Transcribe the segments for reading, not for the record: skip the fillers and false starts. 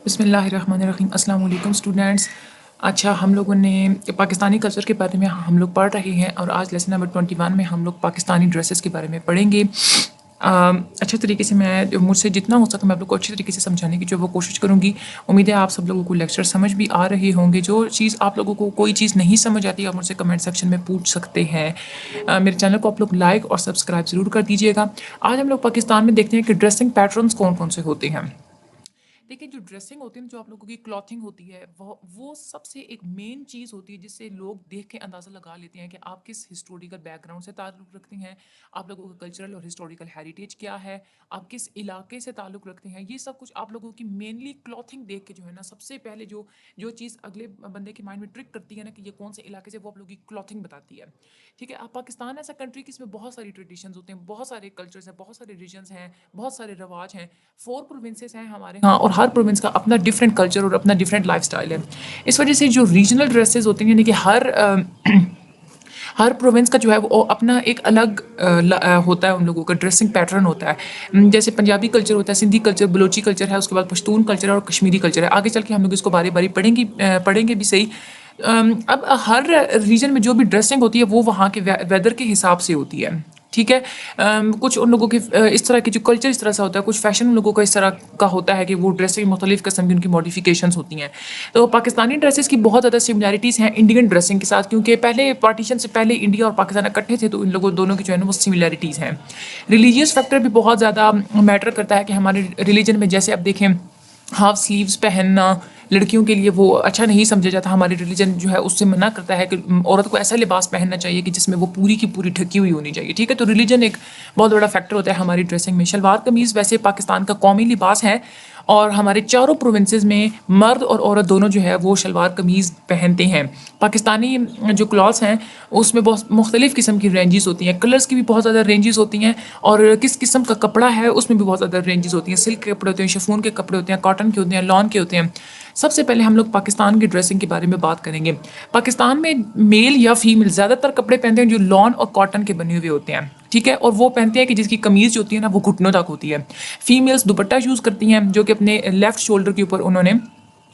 بسم اللہ الرحمن الرحیم۔ السلام علیکم اسٹوڈنٹس۔ اچھا، ہم لوگوں نے پاکستانی کلچر کے بارے میں ہم لوگ پڑھ رہے ہیں اور آج لیسن نمبر 21 میں ہم لوگ پاکستانی ڈریسز کے بارے میں پڑھیں گے۔ اچھے طریقے سے مجھ سے جتنا ہو سکتا میں آپ لوگ کو اچھے طریقے سے سمجھانے کی جو وہ کوشش کروں گی۔ امید ہے آپ سب لوگوں کو لیکچر سمجھ بھی آ رہے ہوں گے۔ جو چیز آپ لوگوں کو کوئی چیز نہیں سمجھ آتی آپ مجھ سے کمنٹ سیکشن میں پوچھ سکتے ہیں۔ میرے چینل کو آپ لوگ لائک اور سبسکرائب ضرور کر دیجیے گا۔ آج ہم لوگ پاکستان میں دیکھتے ہیں کہ ڈریسنگ پیٹرنس کون کون سے ہوتے ہیں۔ دیکھیں، جو ڈریسنگ ہوتی ہے جو آپ لوگوں کی کلاتھنگ ہوتی ہے وہ سب سے ایک مین چیز ہوتی ہے جس سے لوگ دیکھ کے اندازہ لگا لیتے ہیں کہ آپ کس ہسٹوریکل بیک گراؤنڈ سے تعلق رکھتے ہیں، آپ لوگوں کا کلچرل اور ہسٹوریکل ہیریٹیج کیا ہے، آپ کس علاقے سے تعلق رکھتے ہیں۔ یہ سب کچھ آپ لوگوں کی مینلی کلاتھنگ دیکھ کے جو ہے نا سب سے پہلے جو چیز اگلے بندے کے مائنڈ میں ٹرک کرتی ہے نا کہ یہ کون سے علاقے سے، وہ آپ لوگوں کی کلاتھنگ بتاتی ہے۔ ٹھیک ہے، پاکستان ایسا کنٹری کہ اس میں بہت ساری ٹریڈیشنز ہوتے ہیں، بہت سارے کلچرز ہیں، بہت سارے ریجنز ہیں، بہت سارے رواج ہیں۔ 4 پروونسز ہیں ہمارے ہاں اور ہر پروونس کا اپنا ڈفرینٹ کلچر اور اپنا ڈفرینٹ لائف سٹائل ہے۔ اس وجہ سے جو ریجنل ڈریسز ہوتے ہیں یعنی کہ ہر پروونس کا جو ہے وہ اپنا ایک الگ ہوتا ہے، ان لوگوں کا ڈریسنگ پیٹرن ہوتا ہے۔ جیسے پنجابی کلچر ہوتا ہے، سندھی کلچر، بلوچی کلچر ہے، اس کے بعد پشتون کلچر ہے اور کشمیری کلچر ہے۔ آگے چل کے ہم لوگ اس کو باری باری پڑھیں گے بھی صحیح۔ اب ہر ریجن میں جو بھی ڈریسنگ ہوتی ہے وہ وہاں کے ویدر کے حساب سے ہوتی ہے۔ ٹھیک ہے، کچھ ان لوگوں کی اس طرح کی جو کلچر اس طرح سے ہوتا ہے، کچھ فیشن ان لوگوں کا اس طرح کا ہوتا ہے کہ وہ ڈریسنگ مختلف قسم کی ان کی ماڈیفیکیشنز ہوتی ہیں۔ تو پاکستانی ڈریسز کی بہت زیادہ سملیرٹیز ہیں انڈین ڈریسنگ کے ساتھ، کیونکہ پہلے پارٹیشن سے پہلے انڈیا اور پاکستان اکٹھے تھے تو ان لوگوں دونوں کی جو ہے نا وہ سملیرٹیز ہیں۔ ریلیجیس فیکٹر بھی بہت زیادہ میٹر کرتا ہے کہ ہمارے ریلیجن میں جیسے اب دیکھیں ہاف سلیوز پہننا لڑکیوں کے لیے وہ اچھا نہیں سمجھا جاتا۔ ہماری ریلیجن جو ہے اس سے منع کرتا ہے کہ عورت کو ایسا لباس پہننا چاہیے کہ جس میں وہ پوری کی پوری ڈھکی ہوئی ہونی چاہیے۔ ٹھیک ہے، تو ریلیجن ایک بہت بڑا فیکٹر ہوتا ہے ہماری ڈریسنگ میں۔ شلوار قمیض ویسے پاکستان کا قومی لباس ہے اور ہمارے چاروں پروونسز میں مرد اور عورت دونوں جو ہے وہ شلوار قمیض پہنتے ہیں۔ پاکستانی جو کلاتھس ہیں اس میں بہت مختلف قسم کی رینجز ہوتی ہیں، کلرز کی بھی بہت زیادہ رینجز ہوتی ہیں اور کس قسم کا کپڑا ہے اس میں بھی بہت زیادہ رینجز ہوتی ہیں۔ سلک کے کپڑے ہوتے ہیں، شفون کے کپڑے ہوتے ہیں، کاٹن کے ہوتے ہیں، لان کے ہوتے ہیں۔ سب سے پہلے ہم لوگ پاکستان کی ڈریسنگ کے بارے میں بات کریں گے۔ پاکستان میں میل یا فیمیل زیادہ تر کپڑے پہنتے ہیں جو لان اور کاٹن کے بنے ہوئے ہوتے ہیں۔ ٹھیک ہے، اور وہ پہنتے ہیں کہ جس کی قمیض جو ہوتی ہے نا وہ گھٹنوں تک ہوتی ہے۔ فیمیلز دوپٹہ یوز کرتی ہیں جو کہ اپنے لیفٹ شولڈر کے اوپر انہوں نے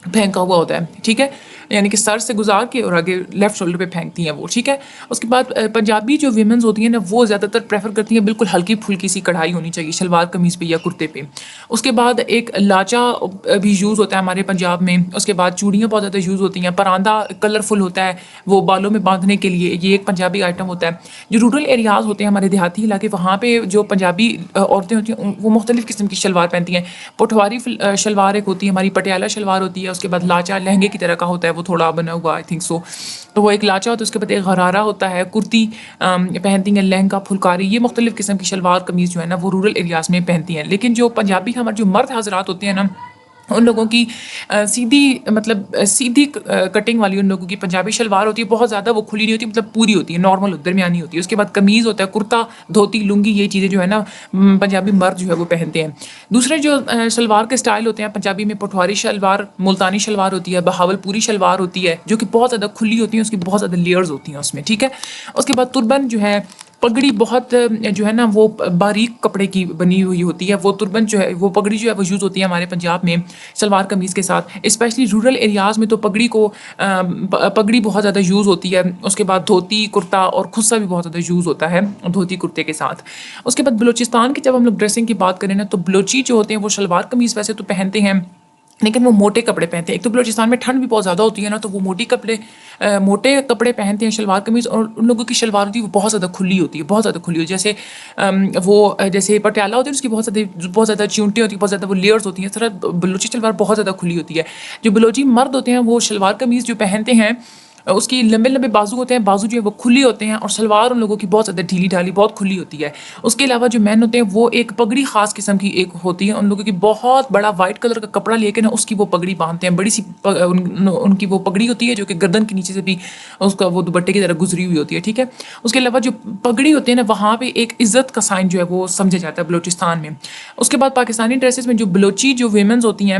پھینکا ہوا ہوتا ہے۔ ٹھیک ہے، یعنی کہ سر سے گزار کے اور آگے لیفٹ شولڈر پہ پھینکتی ہیں وہ۔ ٹھیک ہے، اس کے بعد پنجابی جو ویمنز ہوتی ہیں نا وہ زیادہ تر پریفر کرتی ہیں بالکل ہلکی پھلکی سی کڑھائی ہونی چاہیے شلوار قمیض پہ یا کرتے پہ۔ اس کے بعد ایک لاچا بھی یوز ہوتا ہے ہمارے پنجاب میں۔ اس کے بعد چوڑیاں بہت زیادہ یوز ہوتی ہیں، پراندہ کلرفل ہوتا ہے وہ بالوں میں باندھنے کے لیے، یہ ایک پنجابی آئٹم ہوتا ہے۔ جو رورل ایریاز ہوتے ہیں ہمارے دیہاتی علاقے، وہاں پہ جو پنجابی عورتیں ہوتی ہیں وہ مختلف قسم کی شلوار پہنتی ہیں۔ پٹھواری شلوار ایک ہوتی ہے ہماری، پٹیالہ شلوار ہوتی ہے، اس کے بعد لاچا لہنگے کی طرح کا ہوتا ہے وہ تھوڑا بنا ہوا آئی تھنک سو، تو وہ ایک لاچا ہوتا ہے۔ اس کے بعد ایک غرارہ ہوتا ہے، کرتی پہنتی ہیں، لہنگا، پھلکاری، یہ مختلف قسم کی شلوار قمیض جو ہے نا وہ رورل ایریاز میں پہنتی ہیں۔ لیکن جو پنجابی ہمارے جو مرد حضرات ہوتے ہیں نا ان لوگوں کی سیدھی کٹنگ والی ان لوگوں کی پنجابی شلوار ہوتی ہے، بہت زیادہ وہ کھلی نہیں ہوتی، مطلب پوری ہوتی ہے، نارمل درمیانی ہوتی ہے۔ اس کے بعد قمیض ہوتا ہے، کرتا، دھوتی، لنگی، یہ چیزیں جو ہے نا پنجابی مرد جو ہے وہ پہنتے ہیں۔ دوسرے جو شلوار کے سٹائل ہوتے ہیں پنجابی میں، پٹھواری شلوار، ملتانی شلوار ہوتی ہے، بہاول پوری شلوار ہوتی ہے جو کہ بہت زیادہ کھلی ہوتی ہیں، اس کی بہت زیادہ لیئرز ہوتی ہیں اس میں۔ ٹھیک ہے، اس کے بعد تربن جو ہے، پگڑی بہت جو ہے نا وہ باریک کپڑے کی بنی ہوئی ہوتی ہے، وہ تربن جو ہے وہ پگڑی جو ہے وہ یوز ہوتی ہے ہمارے پنجاب میں شلوار قمیض کے ساتھ، اسپیشلی رورل ایریاز میں تو پگڑی بہت زیادہ یوز ہوتی ہے۔ اس کے بعد دھوتی، کرتا اور خصہ بھی بہت زیادہ یوز ہوتا ہے دھوتی کرتے کے ساتھ۔ اس کے بعد بلوچستان کی جب ہم لوگ ڈریسنگ کی بات کریں نا تو بلوچی جو ہوتے ہیں وہ شلوار قمیض ویسے تو پہنتے ہیں لیکن وہ موٹے کپڑے پہنتے ہیں۔ ایک تو بلوچستان میں ٹھنڈ بھی بہت زیادہ ہوتی ہے نا تو وہ موٹے کپڑے پہنتے ہیں شلوار قمیض، اور ان لوگوں کی شلوار ہوتی ہے وہ بہت زیادہ کھلی ہوتی ہے، بہت زیادہ کھلی ہوتی ہے۔ جیسے پٹیالہ ہوتی ہے اس کی بہت زیادہ چونٹیں ہوتی ہیں، بہت زیادہ وہ لیئرز ہوتی ہیں، اس طرح بلوچی شلوار بہت زیادہ کھلی ہوتی ہے۔ جو بلوچی مرد ہوتے ہیں وہ شلوار قمیض جو پہنتے ہیں اس کی لمبے لمبے بازو ہوتے ہیں، بازو جو ہے وہ کھلی ہوتے ہیں، اور شلوار ان لوگوں کی بہت زیادہ ڈھیلی ڈھالی بہت کھلی ہوتی ہے۔ اس کے علاوہ جو مین ہوتے ہیں وہ ایک پگڑی خاص قسم کی ایک ہوتی ہے، ان لوگوں کی بہت بڑا وائٹ کلر کا کپڑا لے کے نا اس کی وہ پگڑی باندھتے ہیں، بڑی سی ان کی وہ پگڑی ہوتی ہے جو کہ گردن کے نیچے سے بھی اس کا وہ دوپٹے کی طرح گزری ہوئی ہوتی ہے۔ ٹھیک ہے، اس کے علاوہ جو پگڑی ہوتی ہے نا وہاں پہ ایک عزت کا سائن جو ہے وہ سمجھا جاتا ہے بلوچستان میں۔ اس کے بعد پاکستانی ڈریسز میں جو بلوچی جو ویمنز ہوتی ہیں